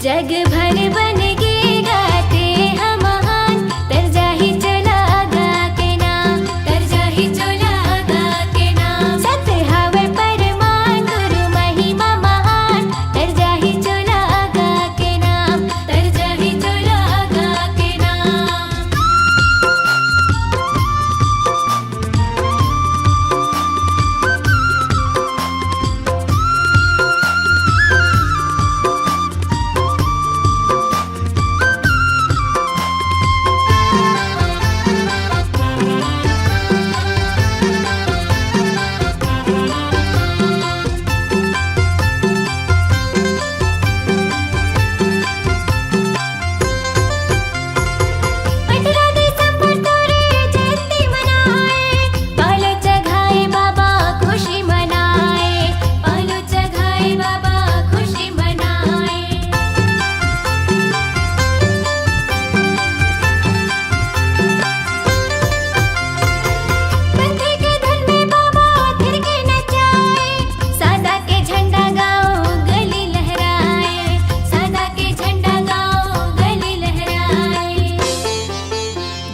जग भर बन के गाते हम महान, तर जाहि चला गा के नाम, तर जाहि चला गा के नाम। सत्य हवे परमान गुरु महिमा महान, तर जाहि चला गा के नाम, तर जाहि चला गा के नाम।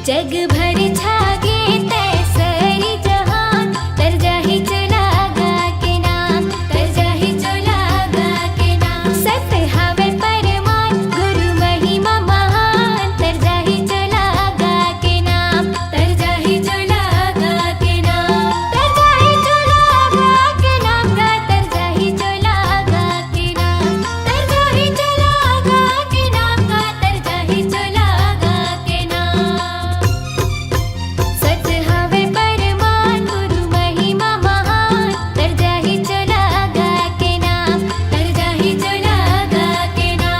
जग भर छागे तैसरी जहान, तर जाहि चला गा के नाम, तर जाहि चला गा के नाम। सत्य हवे परमान गुरु महिमा महान, तर जाहि चला गा के नाम, तर जाहि चला गा के नाम। तर जाहि चला गा के नाम गा, तर जाहि चला गा के नाम, तर जाहि चला गा के नाम गा, तर जाहि चला गा के नाम। सत्य हवे परमान गुरु महिमा महान, तर जाहि चला गा के नाम, तर जाहि चला गा के नाम।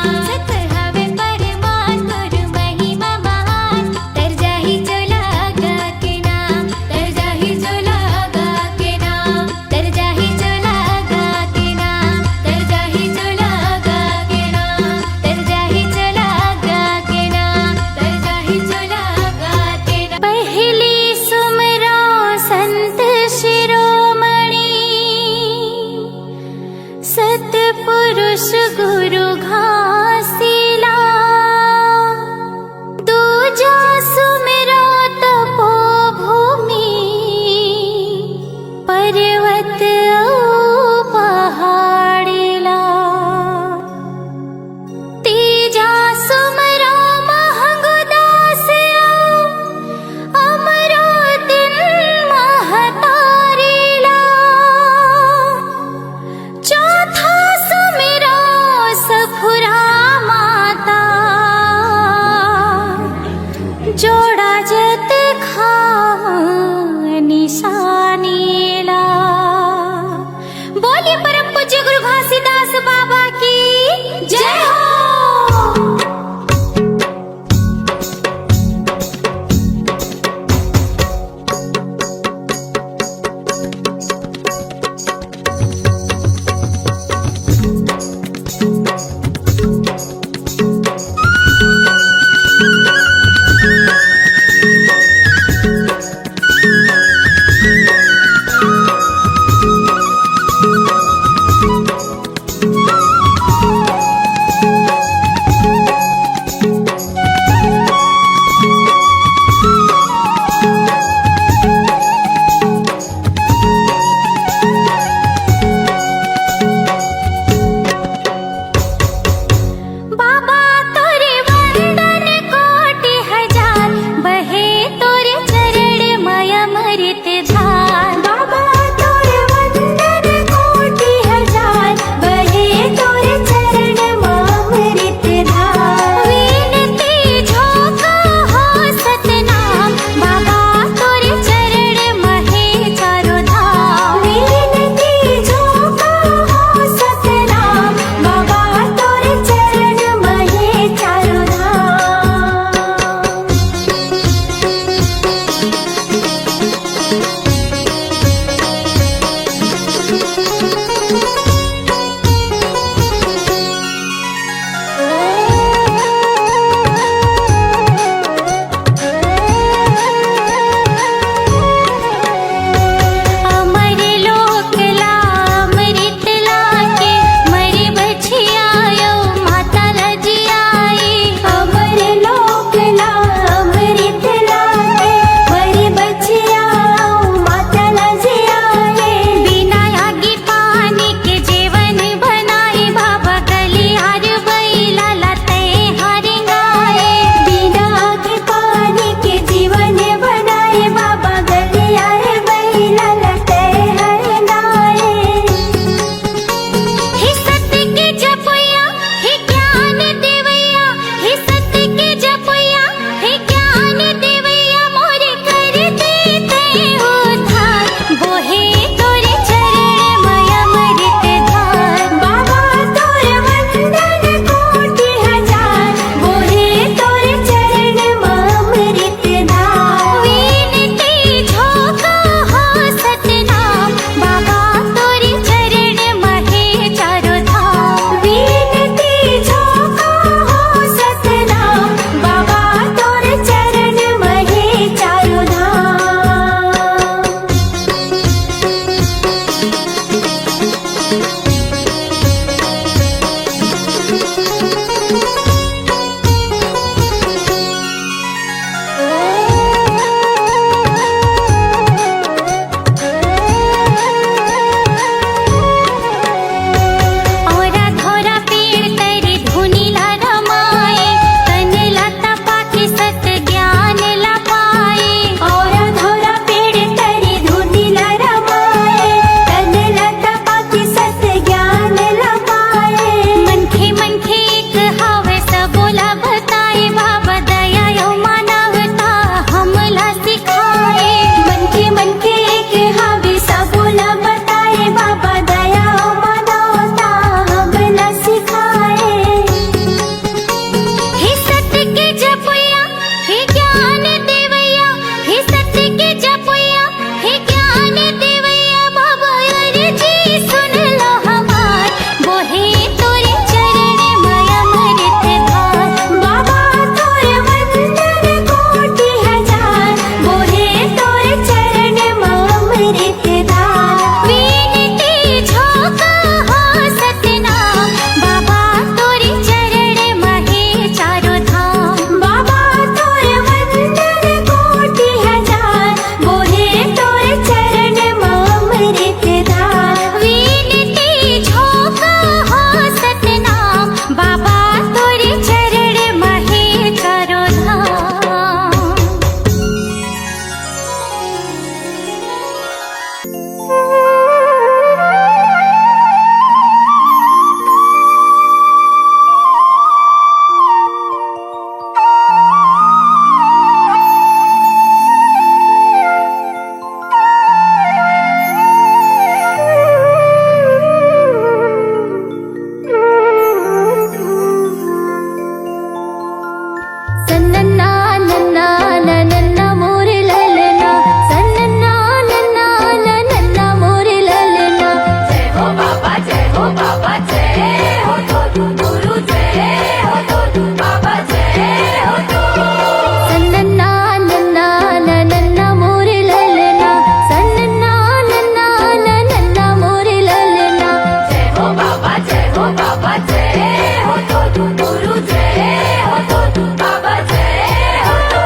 गुरु जय हो तो बाबा जय हो तो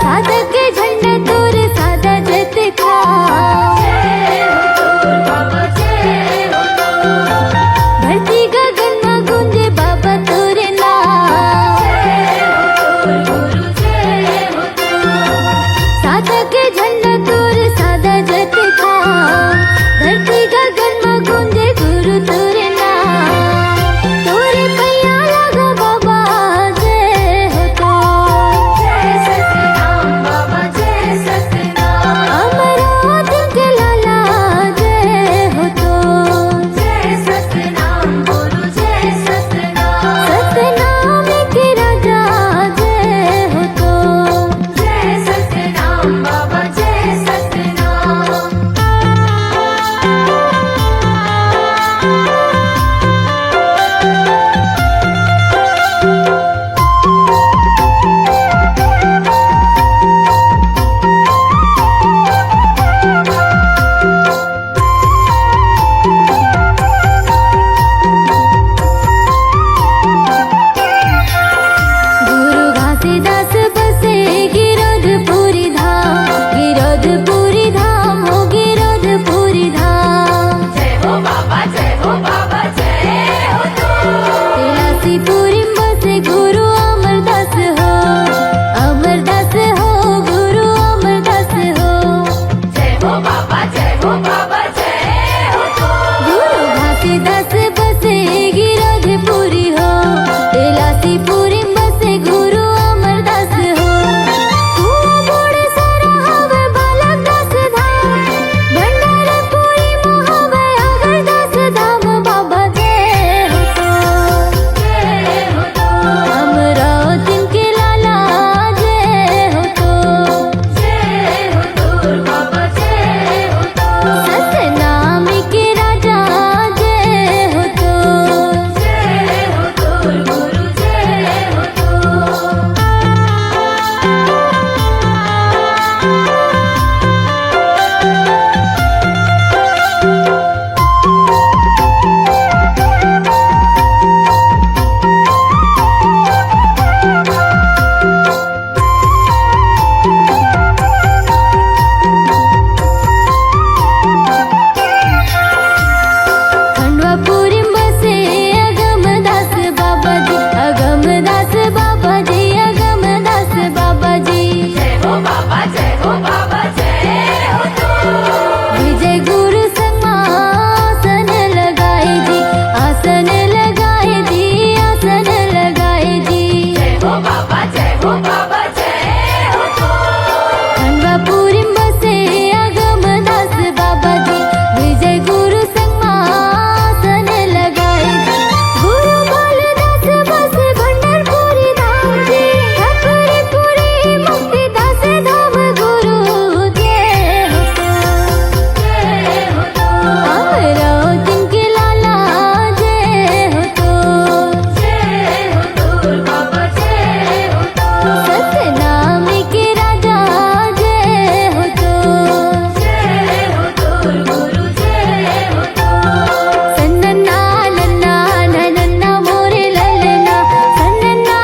साधक के झंडा तोर सादा जत खा जय हो तो बाबा जय हो तो धरती गगन में गूंजे बाबा तोर नाम जय हो तो गुरु जय हो तो साधक के झंडा तोर सादा जत खा धरती गगन में गूंजे गुरु तोर नाम तोरे पैया लागो बाबा जय हो तो जय सतनाम बाबा जय सतनाम अमरावत के लाला जय हो तो जय सतनाम गुरु जय सतनाम सतनाम के राजा जय हो तो जय सतनाम बाबा जय सतनाम गुरु घासीदास बसे गिरोधपुरी धाम हो गिरोधपुरी धाम जय हो बाबा जय हो तो तिलासीपुरी बसे गुरु अमरदास हो गुरु अमरदास हो जय हो बाबा जय हो तो गुरु घासीदास बसे गिरोधपुरी हो तिलासीपुरी बसे गुरु अमरदास हो बड़े सारा हवे बालकदास धाम भंडारपुरी महावे अगरदास धाम बाबा जय हो तो अमरावती के लाला जय हो तो बाबा जय हो तो सतनाम के राजा जय हो तो गुरु जय हो तो खंडवापुरी बसे अगमदास बाबा जी अगमदास बाबा जी जय हो बाबा जय हो तो विजय गुरु संग आसन लगाए जी आसन लगाए जी आसन लगाए जी जय हो बाबा जय हो तो खंडवापुरी बसे अगमदास बाबा जी विजय गुरु संग आसन लगाए जी गुरु बालदास बसे भंडारपुरी धाम जी ठाकुरपुरी मुक्तिदास धाम गुरु जय हो तो अमरावती के लाला जय हो तो बाबा जय हो तो सतनाम के राजा जय हो तो गुरु जय हो तो सन्नन्ना नन्ना नन्ना मोरे ललना सन्नन्ना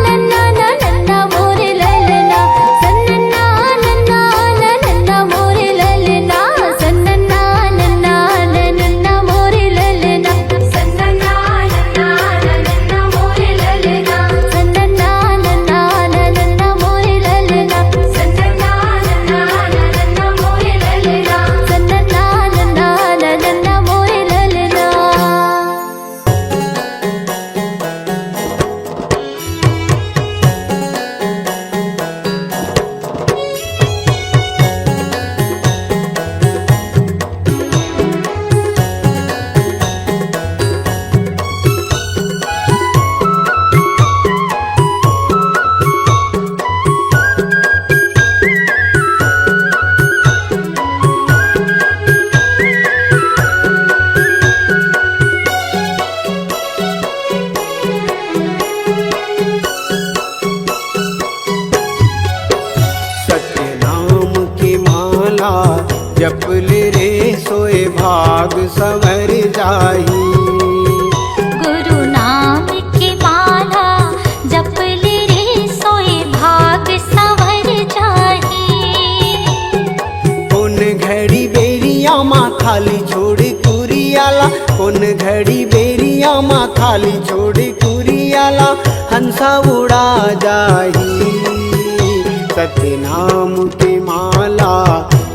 नन्ना नन्ना मोरे ललना सन्नन्ना नन्ना नन्ना मोरे ललना सन्नन्ना नन्ना नन्ना मोरे ललना सन्नन्ना नन्ना नन्ना मोरे ललना सन्नन्ना नन्ना नन्ना मोरे ललना सन्नन्ना नन्ना नन्ना मोरे ललना सन्नन्ना नन्ना नन्ना मोरे ललना जपले रे सोए भाग संवर जाही। गुरु नाम के खाली छोड़ी कुरियाला हंसा उड़ा जाही। सत्य नाम की माला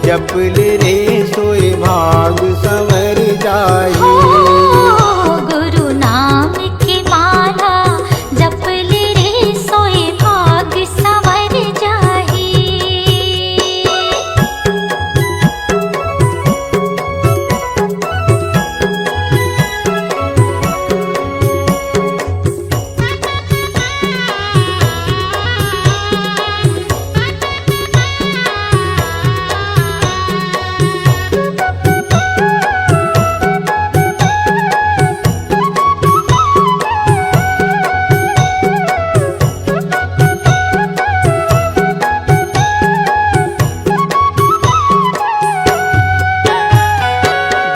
जप ले रे सोए भाग संवर जाही। गुरु नाम की माला जप ले रे सोए भाग संवर जाही।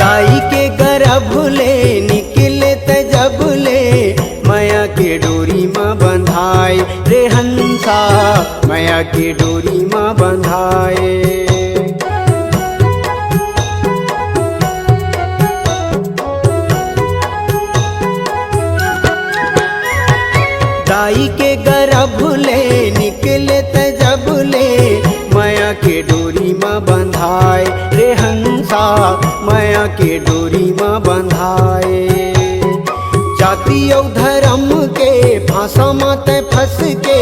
दाई के गर्भ ले निकले त जब ले माया के डोरी माँ बंधाए रे हंसा माया के डोरी माँ बंधाए। दाई के गर्भ ले निकले त जब ले माया के डोरी माँ बंधाए रे हंसा माया के डोरी माँ बंधाए। जाति और धर्म के फांसा मत फंस के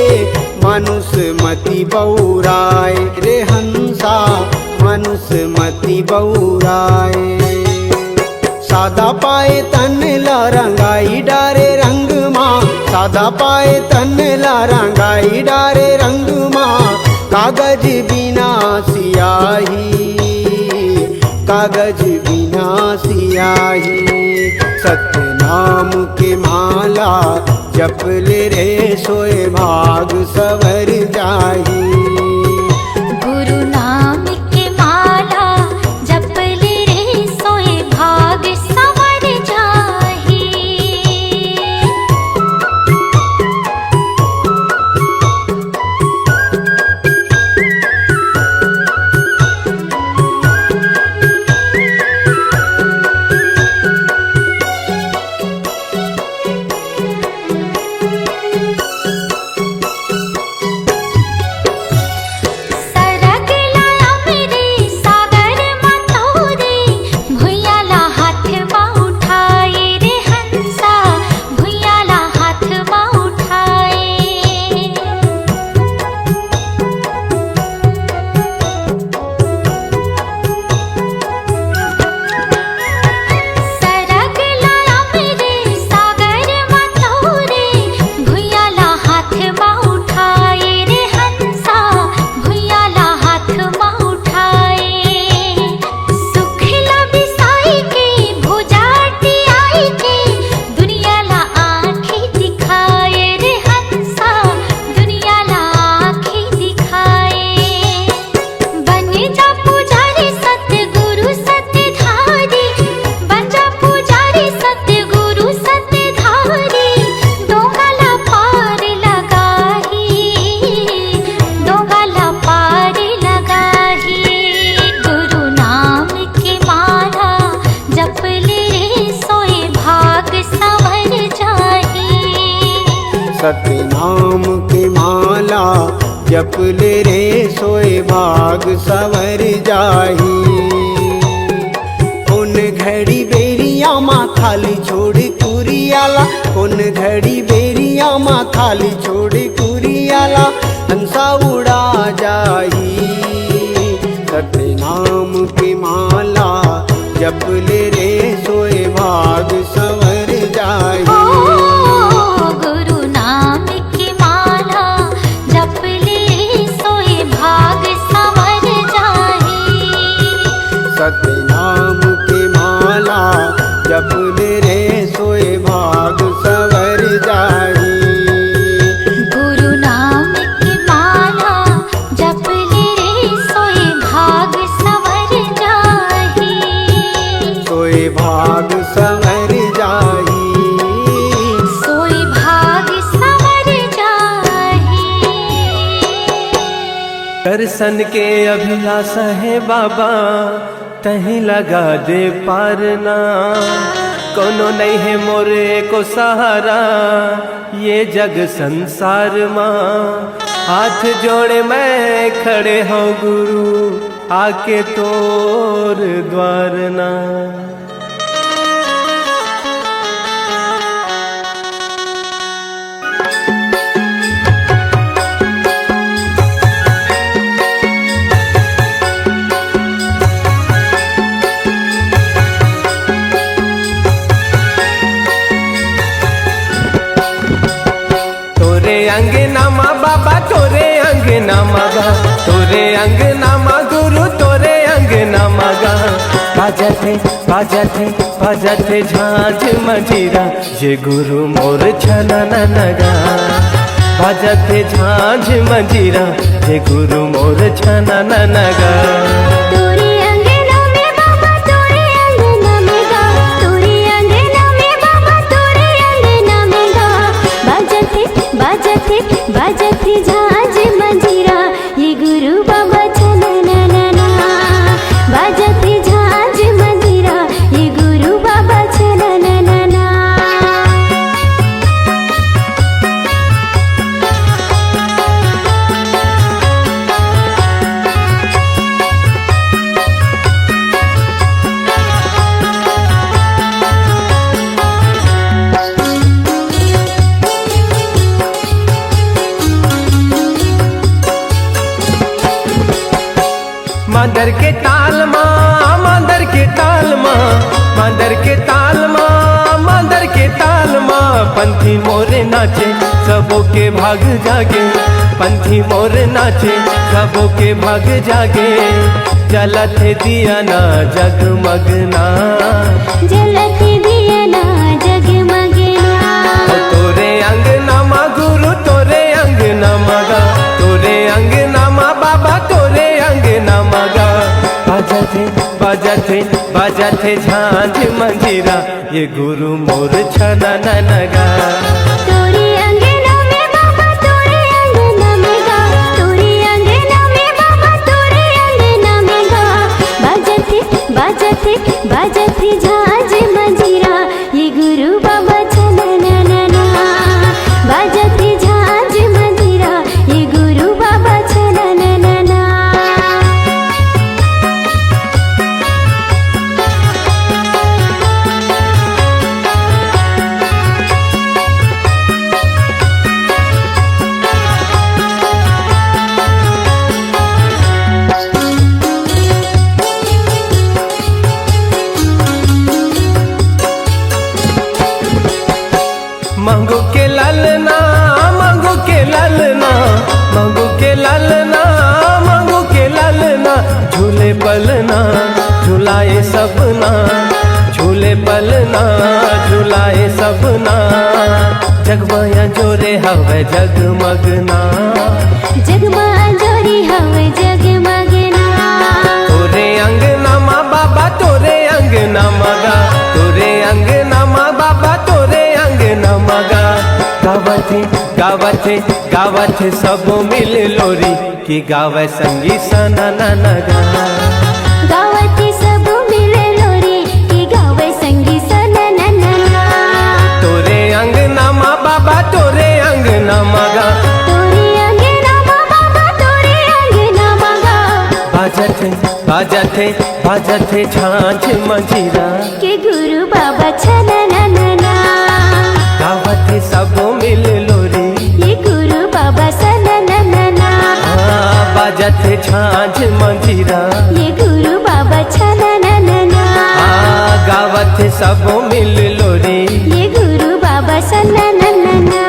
मानुष मति बौराए रे हंसा मानुष मति बौराए। सादा पाए तन ला रंगाई डारे रंग माँ सादा पाए तन ला रंगाई डारे रंग माँ। कागज बिना सियाही कागज बिना सियाही। सत्य नाम के माला जप ले रे सोए भाग संवर जाही। गुरु नाम की माला जप ले रे सोए भाग संवर जाही। सरग लाया मेरे सागर मतोरे भुइयाला हाथ माँ उठाए रे हंसा भुइयाला हाथ माँ उठाए। सरग लाया मेरे सागर मतोरे भुइयाला हाथ माँ उठाए रे हंसा भुइयाला हाथ माँ उठाए। सुखला बिसाई के भुजाटी आई के दुनियाला आँखें दिखाए रे हंसा दुनियाला आँखें दिखाए। बन जा पुजारी सतगुरु सतधारी बन जा पुजारी सतगुरु सतधारी। डोंगाला पार लगाही डोंगाला पार लगाही। गुरु नाम की माला जप ले रे सोए भाग संवर जाही। सत्य नाम की माला जप ले रे सोए भाग संवर जाही। उन घड़ी बेरिया माँ खाली छोड़ी कुरियाला उन घड़ी बेरिया माँ खाली छोड़ी कुरियाला हंसा उड़ा जाही। सत्य नाम की माला जप ले रे सोए भाग संवर जाही। गुरु नाम की माला जप ले रे सोए भाग संवर जाही। सत्य नाम की माला जप ले रे सोए भाग संवर जाही। गुरु नाम की माला जप ले रे सोए भाग संवर जाही। सोए भाग संवर जाही। सोए भाग संवर जाही। दर्शन के अभिलाषा है बाबा तहीं लगा दे पारना। कोनो नहीं है मोरे को सहारा ये जग संसार माँ। हाथ जोड़े मैं खड़े हो गुरु आके तोर द्वार ना। अंगनामा बाबा तोरे अंगनामा गा, तोरे अंगनामा गुरु तोरे अंगनामा गा। बाजते बाजते बाजते झांझ मंजीरा ये गुरु मोर छनना नगा। बाजते झांझ मंजीरा ये गुरु मोर छनना नगा। बाजते झांझ मंजीरा ये गुरु बाबा छनना ना। बाजते झांझ मंजीरा ये गुरु बाबा छनना ना। मांदर के ताल माँ, मांदर के ताल माँ, मांदर के ताल माँ, मांदर के ताल माँ। पंथी मोरे नाचे सबों के भाग जागे, पंथी मोरे नाचे सबों के भाग जागे। जलत दिया ना जगमगना, जलत दिया ना जगमगना। तोरे अंगनामा गुरु तोरे अंगनामा गा, तोरे अंगनामा बाबा तोरे अंगनामा गा। बाजते बाजते बाजते झांझ मंजीरा ये गुरु मोर छनना नगा। तोरे अंगना में बाबा तोरे अंगना में गा, तोरे अंगना में बाबा तोरे अंगना में गा। बाजते बाजते बाजते झांझ मंजीरा ये गुरु बाबा छनना ना। बाजते झांझ मंजीरा ये गुरु बाबा छनना ना। मंगू के ललना, मंगू के ललना, मंगू के ललना, मंगू के ललना। झूले पलना झुलाए सबना, झूले पलना झुलाए सबना। जगमाया जोरे हवे जगमगना, जगमा जोरी हवे जगमगना। तोरे अंगनामा बाबा तोरे अंगनामा गा, तोरे अंगनामा बाबा तोरे अंगनामा गा। गावथे गावथे गावथे सबो मिल लोरी की गावे संगी सनना नगा। गावती सब मिले लोरी की गावे संगी सनना ना। तोरे अंगनामा बाबा तोरे अंगनामा गा, तोरे अंगनामा बाबा तोरे अंगनामा गा। बाजते बाजते बाजते झांझ मंजीरा के गुरु बाबा छनना ना। गावथे सबो मिल लोरी ये गुरु बाबा सनना ना। बाजते झांझ मंजीरा ये गुरु बाबा छनना ना। गावथ सबो मिल लोरी ये गुरु बाबा सनना ना।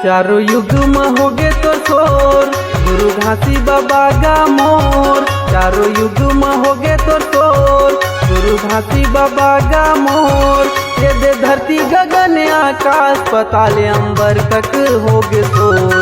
चारों युग में होगे तो शोर गुरु घासी बाबा गा मोर। चारों युग में होगे तो शोर गुरु घासी बाबा गा मोर। ये दे धरती गगन आकाश पताल अंबर तक होगे शोर।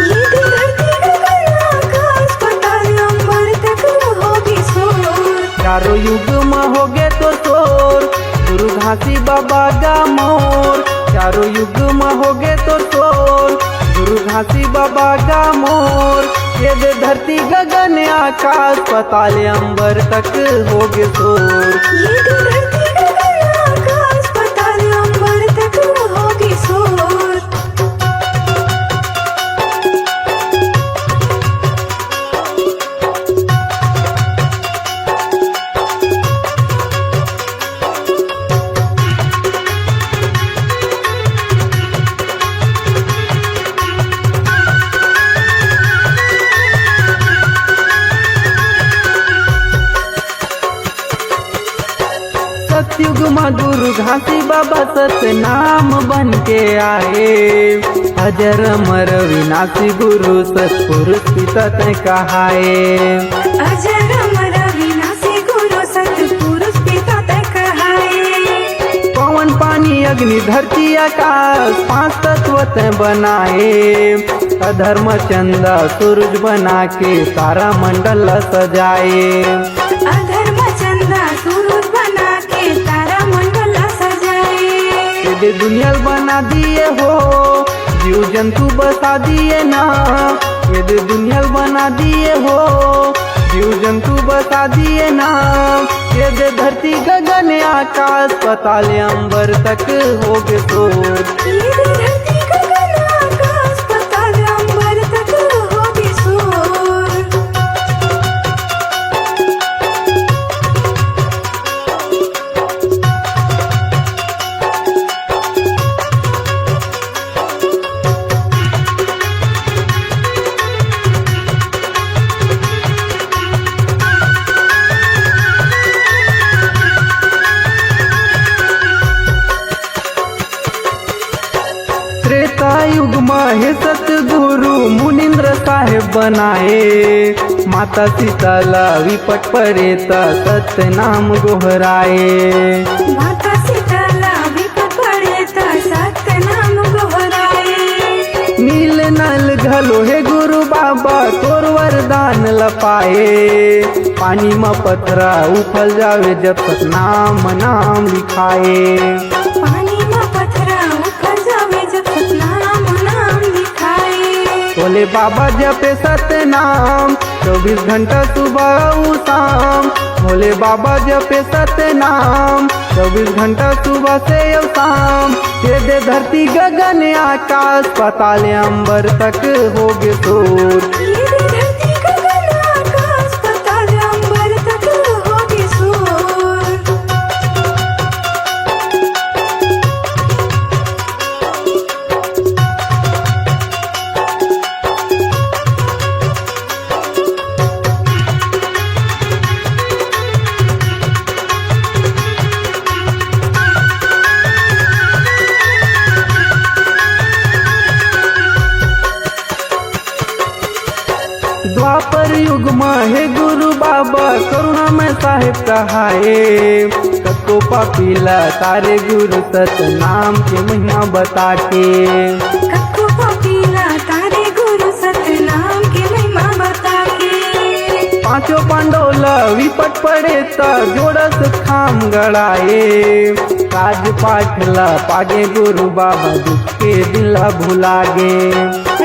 ये दे धरती गगन आकाश पताल अंबर तक होगी शोर। चारों युग में होगे तो शोर, गुरु घासी बाबा का मोर। चारों युग में होगे तो शोर, गुरु घासी बाबा का मोर। ये दे धरती गगन आकाश पताल अंबर तक होगे शोर। ये दे धरती गगन आकाश पताल अंबर तक होगी शोर। सतयुग में गुरु घासी बाबा सत्य नाम बन के आए। अजर अमर विनाशी गुरु सतपुरुष पिता ते कहाए। अजर अमर विनाशी गुरु सतपुरुष पिता ते कहाए। पवन पानी अग्नि धरती आकाश पांच तत्व ते बनाए। अधर्म चंदा सूरज बना के तारा मंडल सजाए। अधर्म चंदा सूरज बना के तारा मंडल सजाए। ये दुनिया बना दिए हो, जीव जंतु बसा दिए ना। ये दुनिया बना दिए हो, जीव जंतु बसा दिए ना। ये दे धरती गगन आकाश पताल अंबर तक होगे शोर। ये दे धरती गगन आकाश पताल अंबर तक होगी शोर। त्रेता युग में हे सतगुरु मुनिंद्र साहेब बनाए। माता सीताला विपट परेता सत्य नाम गोहराए। माता सीताला विपत पड़े तो सत्य नाम गोहराए। नील नल घलो हे गुरु बाबा तोर वरदान लपाए। पानी में पथरा उफल जावे जब तक नाम नाम लिखाए। पानी में पथरा उखड़ जावे जब तक नाम नाम लिखाए। बोले बाबा जपे सत्य नाम 24 घंटा सुबह उ शाम। भोले बाबा जपे सत्य नाम 24 घंटा सुबह से और शाम। ये दे धरती गगन आकाश पताल अंबर तक होगे शोर। ये दे धरती गगन आकाश पताल अंबर तक होगी शोर। द्वापर युग में हे गुरु बाबा करुणा में साहेब कहाए। कतो पापीला तारे गुरु सत नाम के महिमा बता के। कक्को पपीला तारे गुरु सत्य नाम के महिमा बता के। पांचों पांडोला विपट पड़े त जोड़स खाम गड़ाए। काज पाठला पागे गुरु बाबा दुख के दिला भुलागे।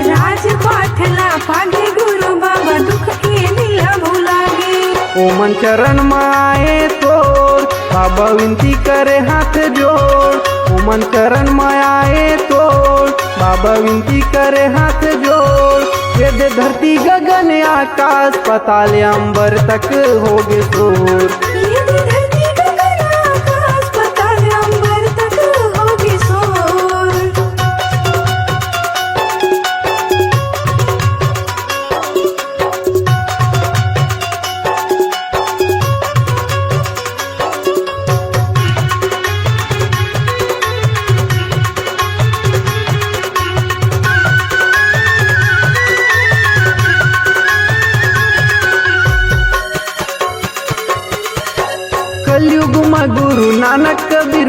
राज पाठला पागे गुरु बाबा दुख के दिला भुलागे। ओमन चरण में आए तोर बाबा विनती करे हाथ जोड़। ओमन चरण में आए तोर बाबा विनती करे हाथ जोड़। ये दे धरती गगन आकाश पताल अंबर तक होगे शोर। ये दे धरती गगन आकाश पताल अंबर तक होगी शोर।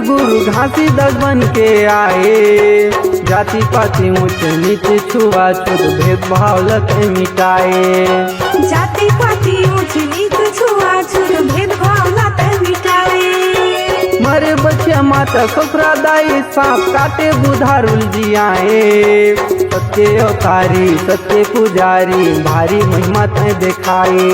गुरु घासी दस बन के आए। जाति पाति ऊंच नीच छुआछूत भेदभाव लत मिटाए। जाति पाति ऊंच नीच छुआछूत भेदभाव लत मिटाए। मरे बच्चे माता ससुरा दाई सांप काटे बुधारुल जियाए। सत्य अवतारी सत्य पुजारी भारी महिमा ते दिखाए।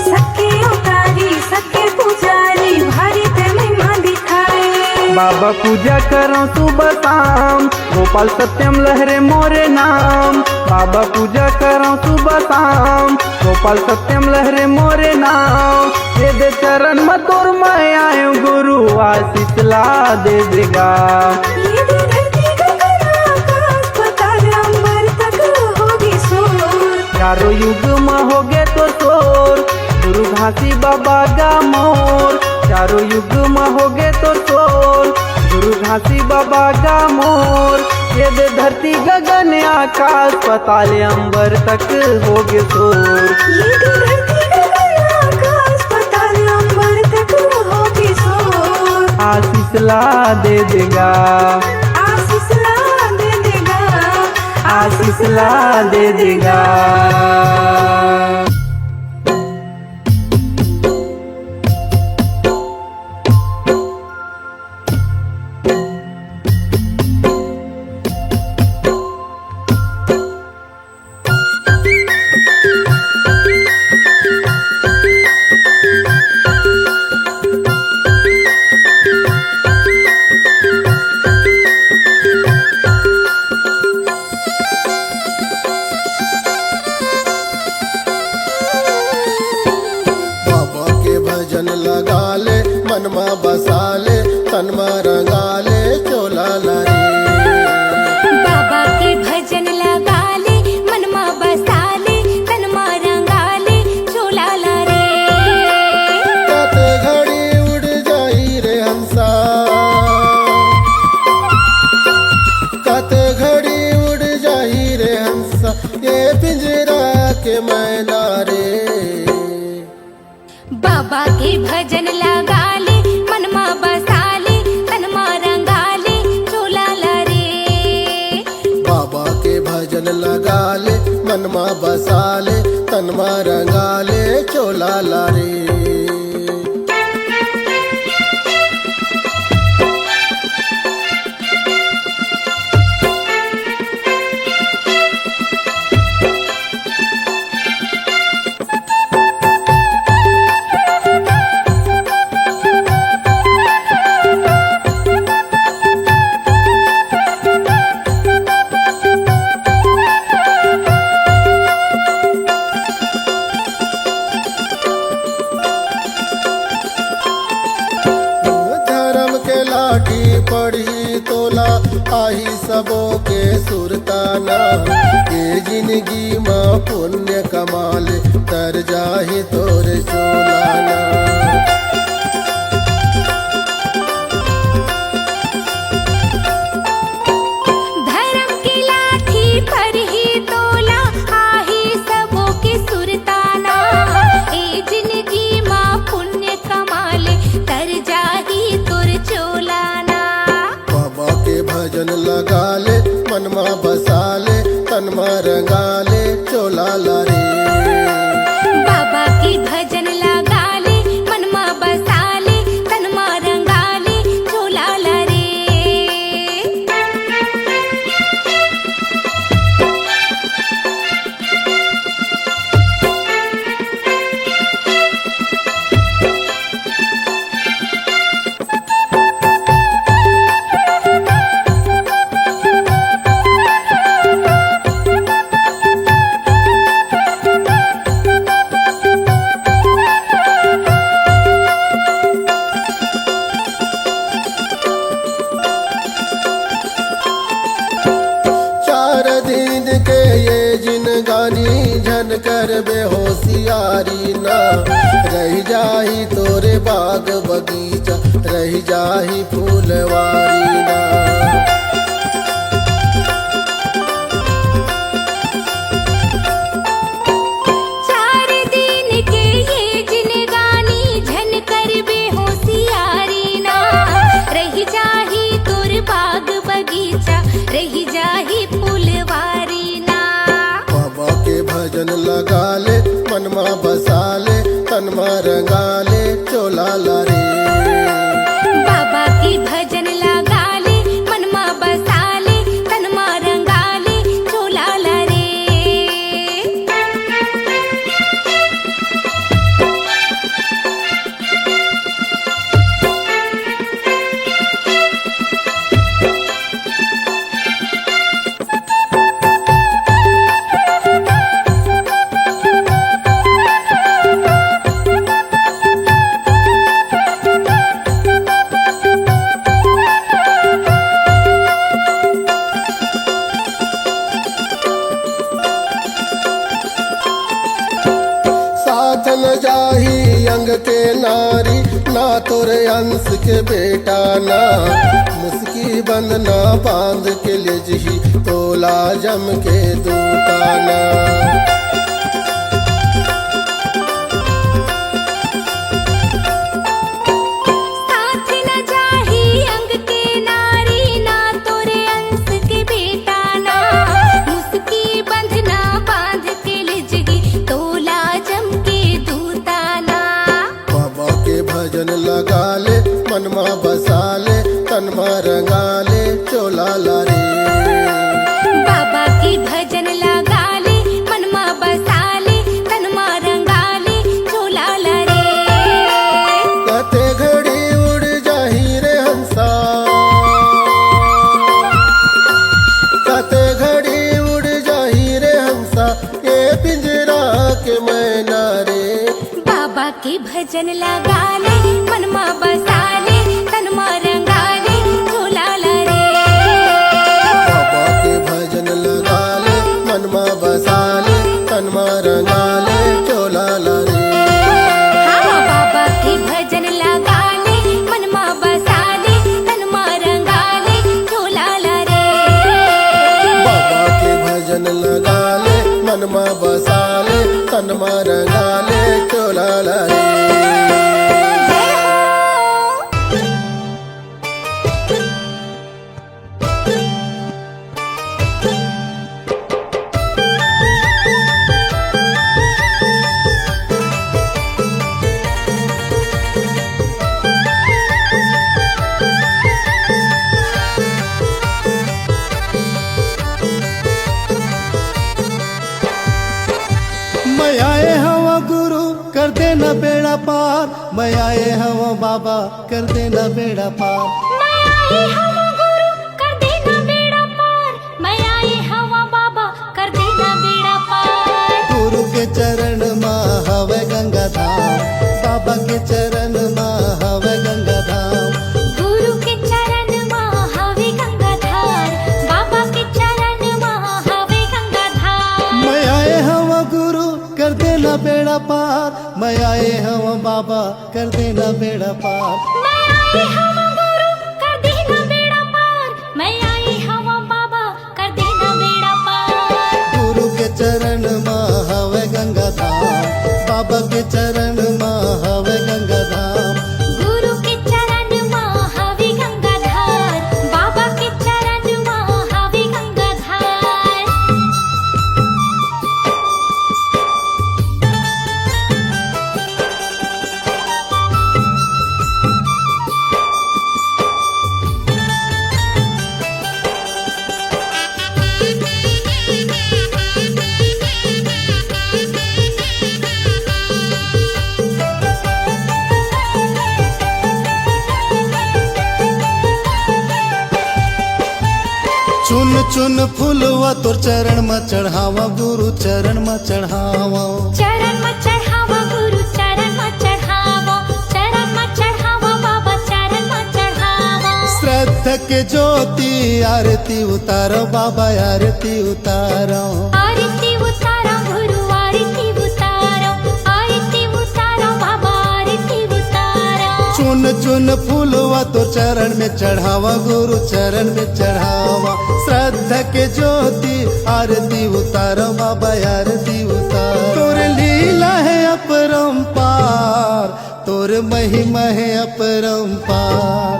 सत्य अवतारी सत्य पुजारी भारी ते महिमा दिखाए। बाबा पूजा करो सुबह शाम गोपाल सत्यम लहरे मोरे नाम। बाबा पूजा करो सुबह शाम गोपाल सत्यम लहरे मोरे नाम। दे दे चरण में तोर मैं आयो गुरु आशीष ला दे देगा। ये दे धरती गगन आकाश पाताल अंबर तक होगी शोर। चारों युग में होगे तो शोर गुरु घासी बाबा का मोर। चारों युग में होगे तो शोर गुरु घासी बाबा का मोर। ये दे धरती गगन आकाश पाताल अंबर तक होगे शोर। ये दे धरती गगन आकाश पाताल अंबर तक होगी शोर। आशीष ला दे देगा। आशीष ला दे देगा। आशीष ला दे देगा। मनमा बसाले तनमा रंगाले चोला लारे। बाबा के भजन लगा ले मनमा बसाले तनमा रंगाले चोला ला रे। कते घड़ी उड़ जाई रे हंसा। कते घड़ी उड़ जाई रे हंसा ये पिंजरा के मैना रे। बाबा के भजन लगा ले मनमा बसाले तनमा रंगाले चोला ला रे। बाबा के भजन लगा ले मनमा बसाले तनमा रंगाले चोला लारे। पढ़ी तोला आही सबो के सुरताना। ये जिंदगी माँ पुण्य कमाल तर जाही तोरे चोलाना। धर्म की लाठी पर ही तोला आही सबो के सुरताना। ए जिंदगी माँ पुण्य कमाले तर जाही तुर चोलाना। बाबा के भजन लगा ले मनमा बसा ले तनमा रंगा ले चोला लारे। बाबा के भजन लगा ले मनमा बसाले तनमा रंगाले चोला ला रे। झन कर बेहोशियारी ना रह जाही तोरे बाग बगीचा रह जाही फूलवारी ना। चार दिन के ये जिनगानी झन कर बेहोशियारी ना रह लगा ले मनमा बसा ले तनमा रंगा ले चोला ला रे। बाबा की भजन लगा ले मनमा बसा ले तनमा रंगा ले चोला ला रे। साथ न जाही अंग के नारी ना तोरे अंश के बेटा ना मुस्की बंधना बांध के ले जही तोला जम के दूताना। साथ न जाही अंग के नारी ना तोरे अंश के बेटा ना मुस्की बंधना बांध के ले जही तोला जम के दूताना। बाबा के भजन लगा ले मनमा बसा ले तनमा रंगा ले चोला ला रे। बाबा की भजन लगा ले मनमा बसा ले तनमा रंगा ले चोला ला रे। कते घड़ी उड़ जाही रे हंसा कते घड़ी उड़ जाही रे हंसा ये पिंजरा के मैना रे। बाबा की भजन लगा ले मनमा बसा ले तनमा रंगा ले चोला ला रे। बाबा के भजन लगा ले मनमा बसा ले तनमा रंगा ले चोला ला रे। हाँ, बाबा की भजन लगा ले मनमा बसा ले तनमा रंगा ले चोला ला रे। बाबा के भजन लगा ले मनमा बसा ले तनमा रंगा ले चोला ला रे। मैं आए हवा गुरु कर देना बेड़ा पार, मैं आए हवा बाबा कर देना बेड़ा पार। मैं आई हवा गुरु कर देना बेड़ा पार, मैं आई हवा बाबा कर देना बेड़ा पार। गुरु के चरण माँ हवे गंगा धाम, बाबा के चरण माँ हवे गंगा धाम। गुरु के चरण माँ हवे गंगा धार, बाबा के चरण माँ हवे गंगा धार। मैं आए हवा गुरु कर देना बेड़ा पार, मैं आए हवा बाबा कर देना बेड़ा पार। मैं आई हवा गुरु कर देना बेड़ा पार, मैं आई हवा बाबा कर देना बेड़ा पार। गुरु के चरण माँ हवे गंगा धाम, बाबा के चरण माँ हवे गंगा धाम। गुरु के चरण माँ हवे गंगा धार, बाबा के चरण माँ हवे गंगा धार। चुन चुन फूलवा तोर चरण में चढ़ावा, गुरु चरण में चढ़ावा। चरण में चढ़ावा गुरु चरण में चढ़ावा, चरण में चढ़ावा बाबा चरण में चढ़ावा। श्रद्धा के ज्योति आरती उतारो बाबा, आरती उतारो। आरती उतारो गुरु आरती उतारो, आरती उतारो बाबा आरती उतारो। चुन चुन फूलवा तो चरण में चढ़ावा, गुरु चरण में चढ़ावा। श्रद्धा के ज्योति आरती उतारो बाबा, आरती उतारो। तोर लीला है अपरंपार, तोर महिमा है अपरंपार।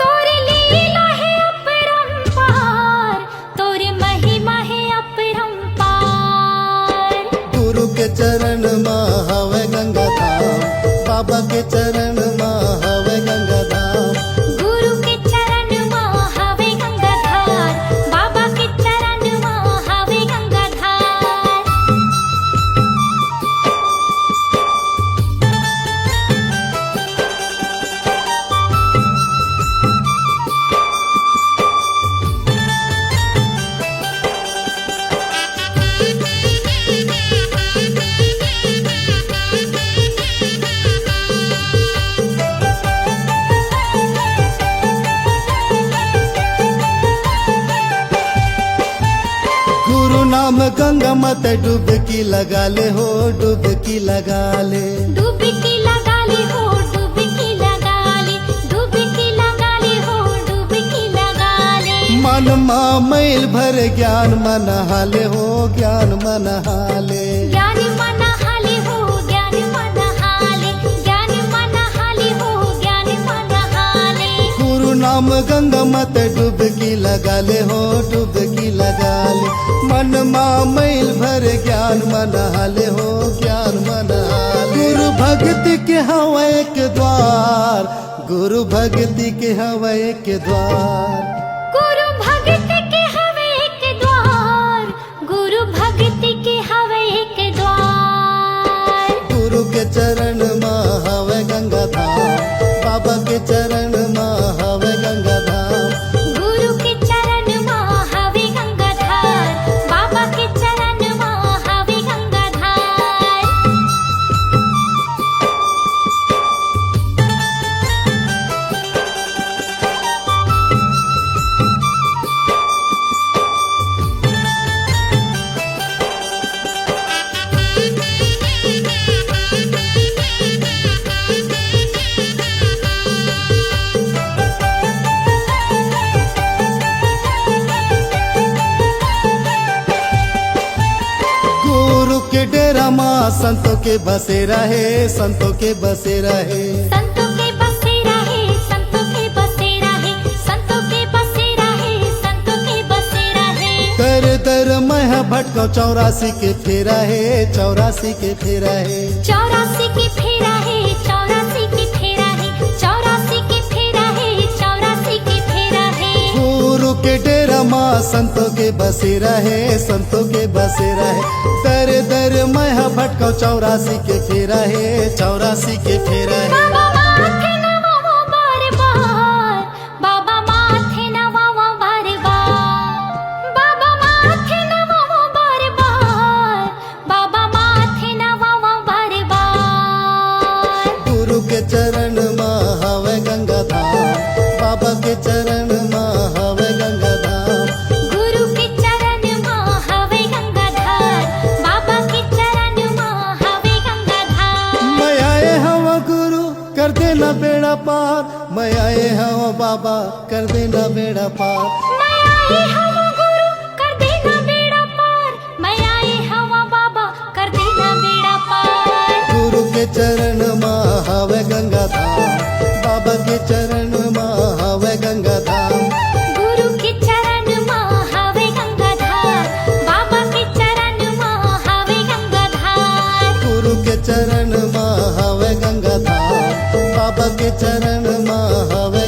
तोर लीला है अपरंपार, तोर महिमा है अपरंपार। गुरु के चरण माँ हवे गंगा धाम, बाबा के चरण माँ हवे गंगा धाम। गुरु के चरण माँ हवे गंगाधार, बाबा के चरण माँ हवे गंगाधार। गुरु नाम गंगा मत डुबकी लगा ले हो, डुबकी लगा ले। डुबकी लगा ले हो, डुबकी लगा ले, डुबकी लगा ले हो, डुबकी लगा ले। मन माँ मैल भर ज्ञान मन हाले हो, ज्ञान मन हाले। ज्ञान मन हाले हो, ज्ञान मन हाले, ज्ञान मन हाले हो, ज्ञान मन हाले। गुरु नाम गंगा मत डुबकी लगा ले हो, डुबकी लगा ले। मन माँ मैल भर ज्ञान मन हाले हो, ज्ञान मन हाले। गुरु भक्ति के हवा एक द्वार, गुरु भक्ति के हवा एक द्वार। गुरु भक्ति के हवे एक द्वार, गुरु भक्ति के हवे एक द्वार। गुरु के चरण माँ हवे गंगा धाम, बाबा के चरण माँ हवे गंगा धाम। गुरु के चरण माँ हवे गंगाधार, बाबा के चरण माँ हवे गंगाधार। गुरु के डेरा माँ संतों के बसे रहे, संतों के बसे रहे। संतों के बसे रहे, संतों के बसे रहे, संतों के बसे रहे, संतों के बसे रहे। दर दर मैं भटको 84 के फेरा है, 84 के फेरा है। 84 के फेरा है, 84 के फेरा है, 84 के फेरा है, 84 के फेरा है। गुरु के डेरा माँ संतों के बसे रहे, संतों के बसे रहे। दर दर मैं भटको 84 के फेरा है, 84 के फेरा है। बाबा माथे नवाओ बार बार, बाबा माथे नवाओ बार बार, बाबा माथे नवाओ बार बार, बाबा माथे नवाओ बार बार। गुरु के चरण माँ हवे गंगा धाम, बाबा के चरण माँ हवे गंगा धाम। गुरु के चरण माँ हवे गंगाधार, बाबा के चरण माँ हवे गंगाधार। मैं आए हवा गुरु कर देना बेड़ा पार, मैं आए हवा बाबा कर देना बेड़ा पार। मैं आए हवा गुरु कर देना बेड़ा पार, मैं आए हवा बाबा कर देना बेड़ा पार। गुरु के चरण माँ हवे गंगा धाम, बाबा के चरण माँ हवे गंगा धाम। गुरु के चरण माँ हवे गंगाधार, बाबा के चरण माँ हवे गंगाधार। गुरु के चरण माँ हवे गंगा धाम, बाबा के चरण माँ हवे